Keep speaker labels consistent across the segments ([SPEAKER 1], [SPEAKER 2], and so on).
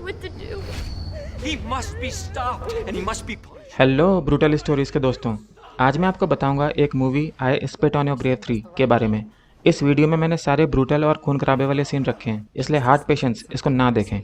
[SPEAKER 1] what to do.
[SPEAKER 2] He must be stopped and he must be punished.
[SPEAKER 3] Hello brutal stories के दोस्तों, आज मैं आपको बताऊंगा एक movie I spit on your grave 3 के बारे में। इस वीडियो में मैंने सारे ब्रूटल और खून खराबे वाले सीन रखे हैं, इसलिए हार्ट पेशेंट्स इसको ना देखें।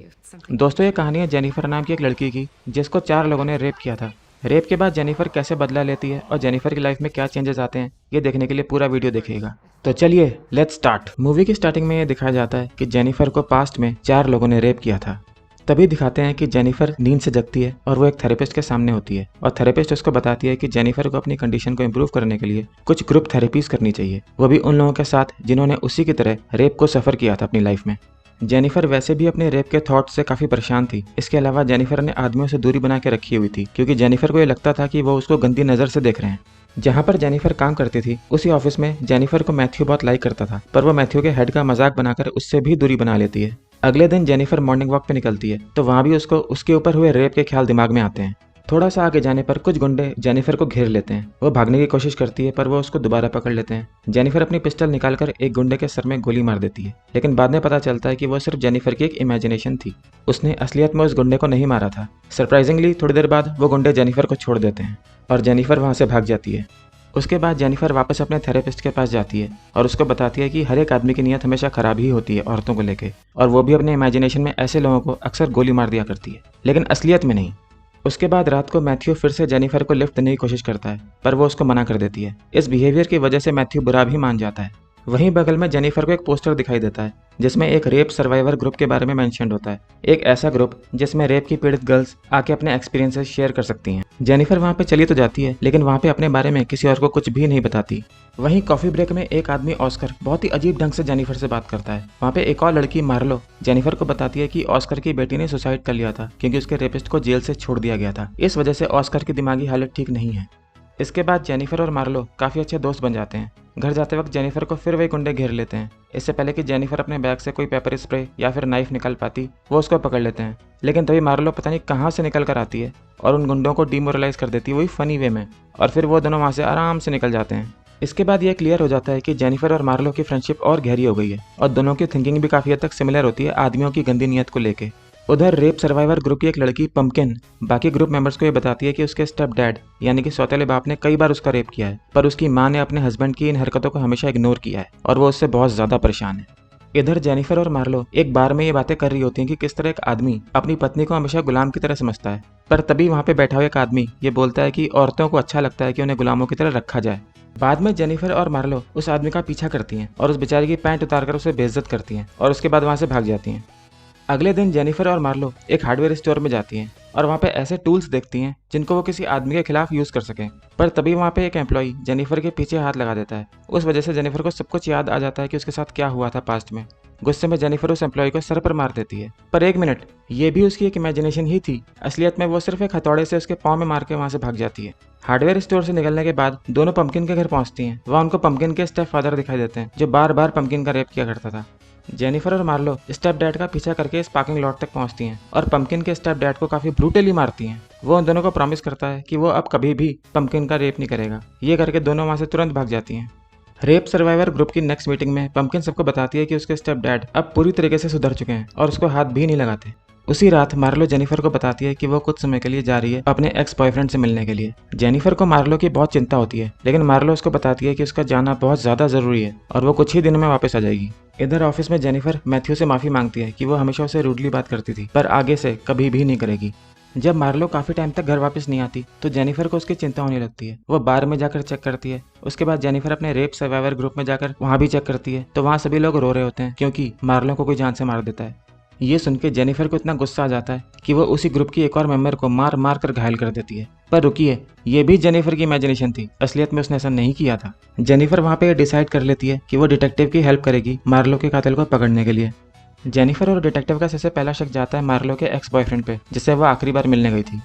[SPEAKER 3] दोस्तों, ये कहानी है जेनिफर नाम की एक लड़की की जिसको 4 लोगों ने रेप किया था। रेप के बाद जेनिफर कैसे बदला लेती है और जेनिफर की लाइफ में क्या चेंजेस आते हैं, ये देखने के लिए पूरा वीडियो देखिएगा। तो चलिए लेट्स स्टार्ट। मूवी की स्टार्टिंग में ये दिखाया जाता है कि जेनिफर को पास्ट में 4 लोगों ने रेप किया था। तभी दिखाते हैं कि जेनिफर नींद से जगती है और वो एक थेरेपिस्ट के सामने होती है और थेरेपिस्ट उसको बताती है कि जेनिफर को अपनी कंडीशन को इम्प्रूव करने के लिए कुछ ग्रुप थेरेपीज करनी चाहिए, वो भी उन लोगों के साथ जिन्होंने उसी की तरह रेप को सफ़र किया था अपनी लाइफ में। जेनिफर वैसे भी अपने रेप के थॉट से काफ़ी परेशान थी। इसके अलावा जेनिफर ने आदमियों से दूरी बना के रखी हुई थी क्योंकि जेनिफर को ये लगता था कि वो उसको गंदी नज़र से देख रहे हैं। जहाँ पर जेनिफर काम करती थी उसी ऑफिस में जेनिफर को मैथ्यू बहुत लाइक करता था, पर वो मैथ्यू के हेड का मजाक बनाकर उससे भी दूरी बना लेती है। अगले दिन जेनिफर मॉर्निंग वॉक पे निकलती है तो वहाँ भी उसको उसके ऊपर हुए रेप के ख्याल दिमाग में आते हैं। थोड़ा सा आगे जाने पर कुछ गुंडे जेनिफर को घेर लेते हैं। वो भागने की कोशिश करती है पर वो उसको दोबारा पकड़ लेते हैं। जेनिफर अपनी पिस्टल निकालकर एक गुंडे के सर में गोली मार देती है, लेकिन बाद में पता चलता है कि वो सिर्फ जेनिफर की एक इमेजिनेशन थी। उसने असलियत में उस गुंडे को नहीं मारा था। सरप्राइजिंगली थोड़ी देर बाद वो गुंडे जेनिफर को छोड़ देते हैं और जेनिफर वहाँ से भाग जाती है। उसके बाद जेनिफर वापस अपने थेरेपिस्ट के पास जाती है और उसको बताती है कि हर एक आदमी की नीयत हमेशा खराब ही होती है औरतों को लेके, और वो भी अपने इमेजिनेशन में ऐसे लोगों को अक्सर गोली मार दिया करती है, लेकिन असलियत में नहीं। उसके बाद रात को मैथ्यू फिर से जेनिफर को लिफ्ट देने की कोशिश करता है पर वो उसको मना कर देती है। इस बिहेवियर की वजह से मैथ्यू बुरा भी मान जाता है। वहीं बगल में जेनिफर को एक पोस्टर दिखाई देता है जिसमें एक रेप सर्वाइवर ग्रुप के बारे में मेंशन होता है, एक ऐसा ग्रुप जिसमें रेप की पीड़ित गर्ल्स आके अपने एक्सपीरियंसेस शेयर कर सकती हैं। जेनिफर वहाँ पे चली तो जाती है लेकिन वहाँ पे अपने बारे में किसी और को कुछ भी नहीं बताती। वहीं कॉफी ब्रेक में एक आदमी ऑस्कर बहुत ही अजीब ढंग से जेनिफर से बात करता है। वहाँ पे एक और लड़की मार्लो जेनिफर को बताती है कि ऑस्कर की बेटी ने सुसाइड कर लिया था क्योंकि उसके रेपिस्ट को जेल से छोड़ दिया गया था। इस वजह से ऑस्कर की दिमागी हालत ठीक नहीं है। इसके बाद जेनिफर और मार्लो काफ़ी अच्छे दोस्त बन जाते हैं। घर जाते वक्त जेनिफर को फिर वही गुंडे घेर लेते हैं। इससे पहले कि जेनिफर अपने बैग से कोई पेपर स्प्रे या फिर नाइफ निकाल पाती, वो उसको पकड़ लेते हैं। लेकिन तभी मार्लो पता नहीं कहाँ से निकल कर आती है और उन गुंडों को डिमोरलाइज कर देती है, वही फनी वे में, और फिर वो दोनों वहाँ से आराम से निकल जाते हैं। इसके बाद ये क्लियर हो जाता है कि जेनिफर और मार्लो की फ्रेंडशिप और गहरी हो गई है और दोनों की थिंकिंग भी काफ़ी हद तक सिमिलर होती है आदमियों की गंदी नीयत को लेके। उधर रेप सर्वाइवर ग्रुप की एक लड़की पम्पकिन बाकी ग्रुप मेंबर्स को ये बताती है कि उसके स्टेप डैड यानी कि सौतेले बाप ने कई बार उसका रेप किया है, पर उसकी माँ ने अपने हस्बैंड की इन हरकतों को हमेशा इग्नोर किया है और वो उससे बहुत ज़्यादा परेशान है। इधर जेनिफर और मार्लो एक बार में ये बातें कर रही होती हैं कि किस तरह एक आदमी अपनी पत्नी को हमेशा गुलाम की तरह समझता है, पर तभी वहाँ पे बैठा हुआ एक आदमी ये बोलता है कि औरतों को अच्छा लगता है कि उन्हें गुलामों की तरह रखा जाए। बाद में जेनिफर और मार्लो उस आदमी का पीछा करती हैं और उस बेचारी की पैंट उतारकर उसे बेइज्जत करती हैं और उसके बाद वहाँ से भाग जाती हैं। अगले दिन जेनिफर और मार्लो एक हार्डवेयर स्टोर में जाती हैं और वहाँ पे ऐसे टूल्स देखती हैं जिनको वो किसी आदमी के खिलाफ यूज़ कर सकें, पर तभी वहाँ पे एक एम्प्लॉई जेनिफर के पीछे हाथ लगा देता है। उस वजह से जेनिफर को सब कुछ याद आ जाता है कि उसके साथ क्या हुआ था पास्ट में। गुस्से में जेनिफर उस एम्प्लॉय को सर पर मार देती है, पर एक मिनट, ये भी उसकी एक इमेजिनेशन ही थी। असलियत में वो सिर्फ एक हथौड़े से उसके पाँव में मार के वहाँ से भाग जाती है। हार्डवेयर स्टोर से निकलने के बाद दोनों पंपकिन के घर पहुँचती हैं। वहाँ उनको पंपकिन के स्टेप फादर दिखाई देते हैं जो बार बार पंपकिन का रेप किया करता था। जेनिफर और मार्लो स्टेप डैड का पीछा करके इस पार्किंग लॉट तक पहुंचती हैं और पंपकिन के स्टेप डैड को काफी ब्रूटली मारती हैं। वो उन दोनों को प्रॉमिस करता है कि वो अब कभी भी पंपकिन का रेप नहीं करेगा। ये करके दोनों वहां से तुरंत भाग जाती हैं। रेप सर्वाइवर ग्रुप की नेक्स्ट मीटिंग में पंपकिन सबको बताती है कि उसके स्टेप डैड अब पूरी तरीके से सुधर चुके हैं और उसको हाथ भी नहीं लगाते। उसी रात मार्लो जेनिफर को बताती है कि वो कुछ समय के लिए जा रही है अपने एक्स बॉयफ्रेंड से मिलने के लिए। जेनिफर को मार्लो की बहुत चिंता होती है, लेकिन मार्लो उसको बताती है कि उसका जाना बहुत ज़्यादा ज़रूरी है और वो कुछ ही दिनों में वापस आ जाएगी। इधर ऑफिस में जेनिफर मैथ्यू से माफ़ी मांगती है कि वो हमेशा उसे रूडली बात करती थी, पर आगे से कभी भी नहीं करेगी। जब मार्लो काफ़ी टाइम तक घर वापस नहीं आती तो जेनिफर को उसकी चिंता होने लगती है। वो बार में जाकर चेक करती है। उसके बाद जेनिफर अपने रेप सर्वाइवर ग्रुप में जाकर वहाँ भी चेक करती है तो वहाँ सभी लोग रो रहे होते हैं क्योंकि मार्लो को कोई जान से मार देता है। ये सुन के जेनिफर को इतना गुस्सा आ जाता है कि वो उसी ग्रुप की एक और मेंबर को मार मार कर घायल कर देती है। पर रुकिए, ये भी जेनिफर की इमेजिनेशन थी, असलियत में उसने ऐसा नहीं किया था। जेनिफर वहाँ पे डिसाइड कर लेती है कि वो डिटेक्टिव की हेल्प करेगी मार्लो के कातिल को पकड़ने के लिए। जेनिफर और डिटेक्टिव का सबसे पहला शक जाता है मार्लो के एक्स बॉयफ्रेंड पे, जिससे वो आखिरी बार मिलने गई थी।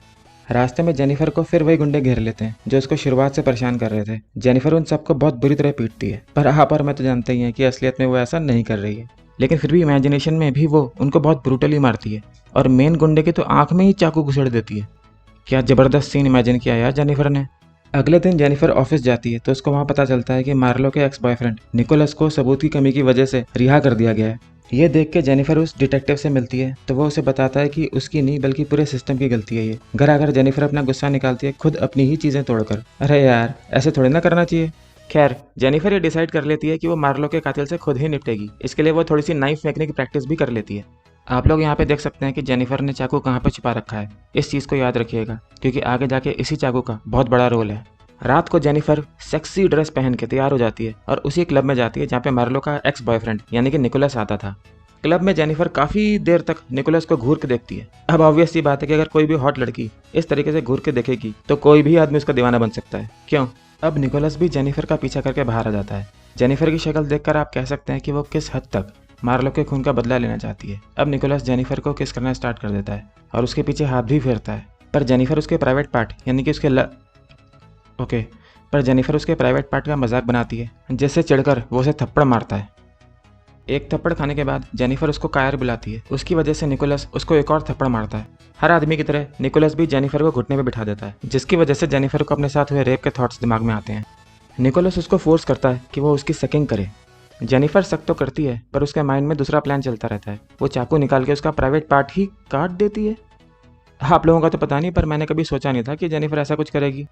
[SPEAKER 3] रास्ते में जेनिफर को फिर वही गुंडे घेर लेते हैं जो उसको शुरुआत से परेशान कर रहे थे। जेनिफर उन सबको बहुत बुरी तरह पीटती है, पर यहाँ पर मैं तो जानते ही हैं कि असलियत में वो ऐसा नहीं कर रही है, लेकिन फिर भी इमेजिनेशन में भी वो उनको बहुत ब्रूटली मारती है और मेन गुंडे की तो आंख में ही चाकू घुसेड़ देती है। क्या जबरदस्त सीन इमेजिन किया यार जेनिफर ने। अगले दिन जेनिफर ऑफिस जाती है तो उसको वहाँ पता चलता है कि मार्लो के एक्स बॉयफ्रेंड निकोलस को सबूत की कमी की वजह से रिहा कर दिया गया है। ये देख के जेनिफर उस डिटेक्टिव से मिलती है तो वो उसे बताता है कि उसकी नहीं बल्कि पूरे सिस्टम की गलती है ये। घर आकर जेनिफर अपना गुस्सा निकालती है खुद अपनी ही चीजें तोड़कर। अरे यार, ऐसे थोड़ी ना करना चाहिए। खैर, जेनिफर ये डिसाइड कर लेती है कि वो मार्लो के कातिल से खुद ही निपटेगी। इसके लिए वो थोड़ी सी नाइफ फेंकने की प्रैक्टिस भी कर लेती है। आप लोग यहाँ पे देख सकते हैं कि जेनिफर ने चाकू कहाँ पे छुपा रखा है। इस चीज़ को याद रखिएगा क्योंकि आगे जाके इसी चाकू का बहुत बड़ा रोल है। रात को जेनिफर सेक्सी ड्रेस पहन के तैयार हो जाती है और उसी क्लब में जाती है जहाँ पे मार्लो का एक्स बॉयफ्रेंड यानी कि निकोलस आता था। क्लब में जेनिफर काफ़ी देर तक निकोलस को घूर के देखती है। अब ऑब्वियस सी बात है कि अगर कोई भी हॉट लड़की इस तरीके से घूर के देखेगी तो कोई भी आदमी उसका दीवाना बन सकता है। क्यों? अब निकोलस भी जेनिफर का पीछा करके बाहर आ जाता है। जेनिफर की शक्ल देखकर आप कह सकते हैं कि वो किस हद तक मार्लो के खून का बदला लेना चाहती है। अब निकोलस जेनिफर को किस करना स्टार्ट कर देता है और उसके पीछे हाथ भी फेरता है। पर जेनिफर उसके प्राइवेट पार्ट यानी कि उसके प्राइवेट पार्ट का मजाक बनाती है, जिससे चिढ़कर वो उसे थप्पड़ मारता है। एक थप्पड़ खाने के बाद जेनिफर उसको कायर बुलाती है। उसकी वजह से निकोलस उसको एक और थप्पड़ मारता है। हर आदमी की तरह निकोलस भी जेनिफर को घुटने पे बिठा देता है, जिसकी वजह से जेनिफर को अपने साथ हुए रेप के थॉट्स दिमाग में आते हैं। निकोलस उसको फोर्स करता है कि वो उसकी सकिंग करे। जेनिफर सक तो करती है पर उसके माइंड में दूसरा प्लान चलता रहता है। वो चाकू निकाल के उसका प्राइवेट पार्ट ही काट देती है। आप लोगों का तो पता नहीं, पर मैंने कभी सोचा नहीं था कि जेनिफर ऐसा कुछ करेगी।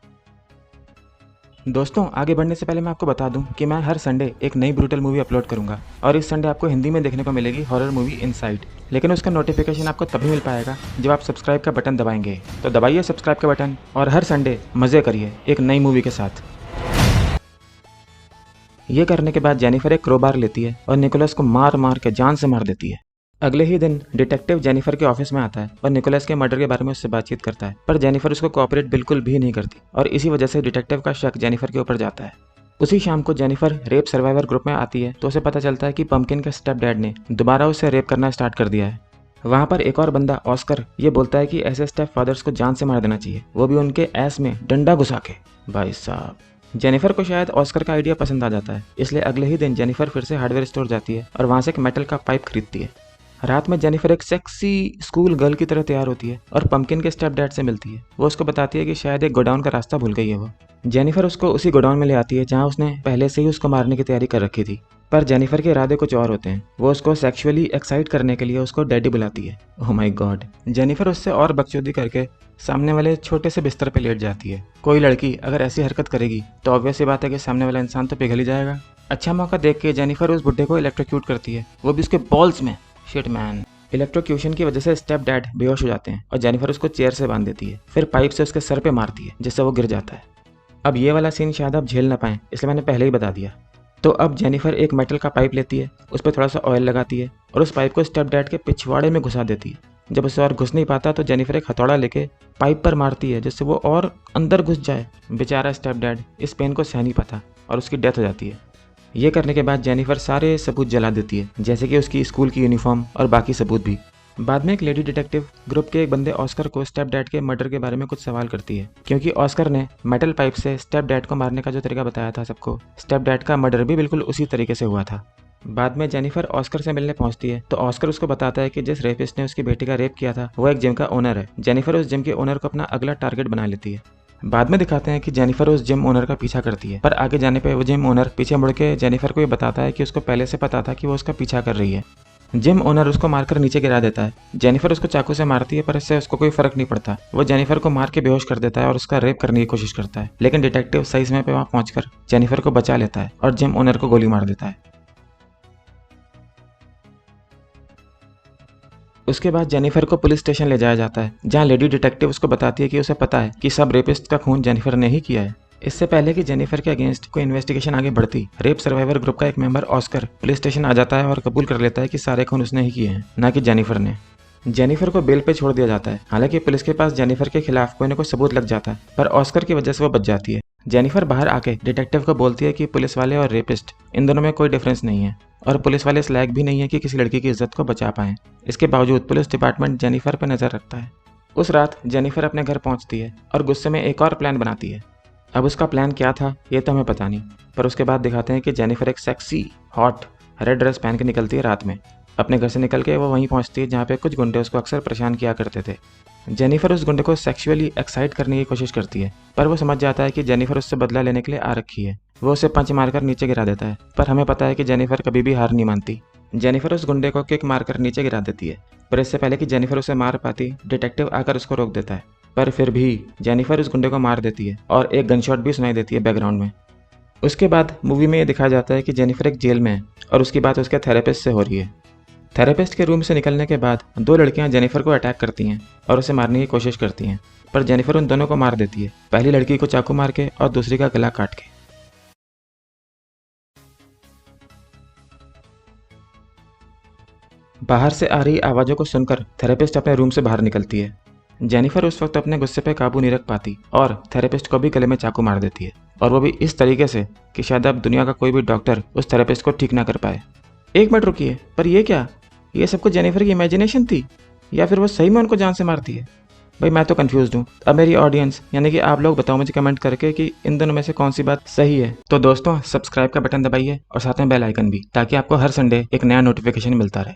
[SPEAKER 3] दोस्तों, आगे बढ़ने से पहले मैं आपको बता दूं कि मैं हर संडे एक नई ब्रूटल मूवी अपलोड करूंगा और इस संडे आपको हिंदी में देखने को मिलेगी हॉरर मूवी इनसाइड। लेकिन उसका नोटिफिकेशन आपको तभी मिल पाएगा जब आप सब्सक्राइब का बटन दबाएंगे। तो दबाइए सब्सक्राइब का बटन और हर संडे मजे करिए एक नई मूवी के साथ। ये करने के बाद जेनिफर एक क्रोबार लेती है और निकोलस को मार मार के जान से मार देती है। अगले ही दिन डिटेक्टिव जेनिफर के ऑफिस में आता है और निकोलस के मर्डर के बारे में उससे बातचीत करता है, पर जेनिफर उसको कोऑपरेट बिल्कुल भी नहीं करती और इसी वजह से डिटेक्टिव का शक जेनिफर के ऊपर जाता है। उसी शाम को जेनिफर रेप सर्वाइवर ग्रुप में आती है तो उसे पता चलता है कि पंपकिन के स्टेप डैड ने दोबारा उसे रेप करना स्टार्ट कर दिया है। वहाँ पर एक और बंदा ऑस्कर ये बोलता है कि ऐसे स्टेप फादर्स को जान से मार देना चाहिए, वो भी उनके ऐस में डंडा घुसा के। भाई साहब, जेनिफर को शायद ऑस्कर का आइडिया पसंद आ जाता है, इसलिए अगले ही दिन जेनिफर फिर से हार्डवेयर स्टोर जाती है और वहाँ से एक मेटल का पाइप खरीदती है। रात में जेनिफर एक सेक्सी स्कूल गर्ल की तरह तैयार होती है और पंपकिन के स्टेप डैड से मिलती है। वो उसको बताती है कि शायद एक गोडाउन का रास्ता भूल गई है वो। जेनिफर उसको उसी गोडाउन में ले आती है जहाँ उसने पहले से ही उसको मारने की तैयारी कर रखी थी, पर जेनिफर के इरादे कुछ और होते हैं। वो उसको सेक्सुअली एक्साइट करने के लिए उसको डैडी बुलाती है। Oh my God. जेनिफर उससे और बकचोदी करके सामने वाले छोटे से बिस्तर पे लेट जाती है। कोई लड़की अगर ऐसी हरकत करेगी तो ऑब्वियस सी बात है कि सामने वाला इंसान तो पिघल ही जाएगा। अच्छा मौका देख के जेनिफर उस बुड्ढे को इलेक्ट्रोक्यूट करती है, वो भी उसके बॉल्स में। Shit man. इलेक्ट्रोक्यूशन की वजह से स्टेप डैड बेहोश हो जाते हैं और जेनिफर उसको चेयर से बांध देती है, फिर पाइप से उसके सर पे मारती है जिससे वो गिर जाता है। अब ये वाला सीन शायद आप झेल ना पाएं, इसलिए मैंने पहले ही बता दिया। तो अब जेनिफर एक मेटल का पाइप लेती है, उस पर थोड़ा सा ऑयल लगाती है और उस पाइप को स्टेप डैड के पिछवाड़े में घुसा देती है। जब उसे और घुस नहीं पाता तो जेनिफर एक हथौड़ा लेके पाइप पर मारती है जिससे वो और अंदर घुस जाए। बेचारा स्टेप डैड इस पेन को सह नहीं पाता और उसकी डेथ हो जाती है। ये करने के बाद जेनिफर सारे सबूत जला देती है, जैसे कि उसकी स्कूल की यूनिफॉर्म और बाकी सबूत भी। बाद में एक लेडी डिटेक्टिव ग्रुप के एक बंदे ऑस्कर को स्टेप डैड के मर्डर के बारे में कुछ सवाल करती है, क्योंकि ऑस्कर ने मेटल पाइप से स्टेप डैड को मारने का जो तरीका बताया था सबको, स्टेप डैड का मर्डर भी बिल्कुल उसी तरीके से हुआ था। बाद में जेनिफर ऑस्कर से मिलने पहुंचती है तो ऑस्कर उसको बताता है कि जिस रेपिस्ट ने उसकी बेटी का रेप किया था वो एक जिम का ओनर है। जेनिफर उस जिम के ओनर को अपना अगला टारगेट बना लेती है। बाद में दिखाते हैं कि जेनिफर उस जिम ओनर का पीछा करती है, पर आगे जाने पे वो जिम ओनर पीछे मुड़ के जेनिफर को ये बताता है कि उसको पहले से पता था कि वो उसका पीछा कर रही है। जिम ओनर उसको मारकर नीचे गिरा देता है। जेनिफर उसको चाकू से मारती है पर इससे उसको कोई फर्क नहीं पड़ता। वो जेनिफर को मार के बेहोश कर देता है और उसका रेप करने की कोशिश करता है, लेकिन डिटेक्टिव सही समय पे वहां पहुंचकर जेनिफर को बचा लेता है और जिम ओनर को गोली मार देता है। उसके बाद जेनिफर को पुलिस स्टेशन ले जाया जाता है, जहां लेडी डिटेक्टिव उसको बताती है कि उसे पता है कि सब रेपिस्ट का खून जेनिफर ने ही किया है। इससे पहले कि जेनिफर के अगेंस्ट कोई इन्वेस्टिगेशन आगे बढ़ती, रेप सर्वाइवर ग्रुप का एक मेंबर ऑस्कर पुलिस स्टेशन आ जाता है और कबूल कर लेता है कि सारे खून उसने ही किए हैं, ना कि जेनिफर ने। जेनिफर को बेल पे छोड़ दिया जाता है। हालांकि पुलिस के पास जेनिफर के खिलाफ कोई न कोई सबूत लग जाता है, पर ऑस्कर की वजह से वो बच जाती है। जेनिफर बाहर आके डिटेक्टिव को बोलती है कि पुलिस वाले और रेपिस्ट इन दोनों में कोई डिफरेंस नहीं है और पुलिस वाले इस लायक भी नहीं है कि किसी लड़की की इज्जत को बचा पाएं। इसके बावजूद पुलिस डिपार्टमेंट जेनिफर पर नजर रखता है। उस रात जेनिफर अपने घर पहुंचती है और गुस्से में एक और प्लान बनाती है। अब उसका प्लान क्या था ये तो हमें पता नहीं, पर उसके बाद दिखाते हैं कि जेनिफर एक सेक्सी हॉट रेड ड्रेस पहन के निकलती है रात में। अपने घर से निकल के वो वहीं पहुंचती है जहाँ पे कुछ गुंडे उसको अक्सर परेशान किया करते थे। जेनिफर उस गुंडे को सेक्सुअली एक्साइट करने की कोशिश करती है, पर वो समझ जाता है कि जेनिफर उससे बदला लेने के लिए आ रखी है। वो उसे पंच मारकर नीचे गिरा देता है, पर हमें पता है कि जेनिफर कभी भी हार नहीं मानती। जेनिफर उस गुंडे को किक मारकर नीचे गिरा देती है, पर इससे पहले कि जेनिफर उसे मार पाती, डिटेक्टिव आकर उसको रोक देता है। पर फिर भी जेनिफर उस गुंडे को मार देती है और एक गनशॉट भी सुनाई देती है बैकग्राउंड में। उसके बाद मूवी में ये दिखाया जाता है कि जेनिफर एक जेल में है और उसकी बात उसके थेरेपिस्ट से हो रही है। थेरेपिस्ट के रूम से निकलने के बाद दो लड़कियां जेनिफर को अटैक करती हैं और उसे मारने की कोशिश करती हैं, पर जेनिफर उन दोनों को मार देती है, पहली लड़की को चाकू मार के और दूसरी का गला काट के। बाहर से आ रही आवाज़ों को सुनकर थेरेपिस्ट अपने रूम से बाहर निकलती है। जेनिफर उस वक्त अपने गुस्से पे काबू नहीं रख पाती और थेरेपिस्ट को भी गले में चाकू मार देती है, और वो भी इस तरीके से कि शायद अब दुनिया का कोई भी डॉक्टर उस थेरेपिस्ट को ठीक ना कर पाए। एक मिनट रुकिए, पर ये क्या? ये सब कुछ जेनिफर की इमेजिनेशन थी या फिर वो सही में उनको जान से मारती है? भाई मैं तो कंफ्यूज हूँ। अब मेरी ऑडियंस यानी कि आप लोग बताओ मुझे कमेंट करके कि इन दोनों में से कौन सी बात सही है। तो दोस्तों सब्सक्राइब का बटन दबाइए और साथ में बेल आइकन भी, ताकि आपको हर संडे एक नया नोटिफिकेशन मिलता रहे।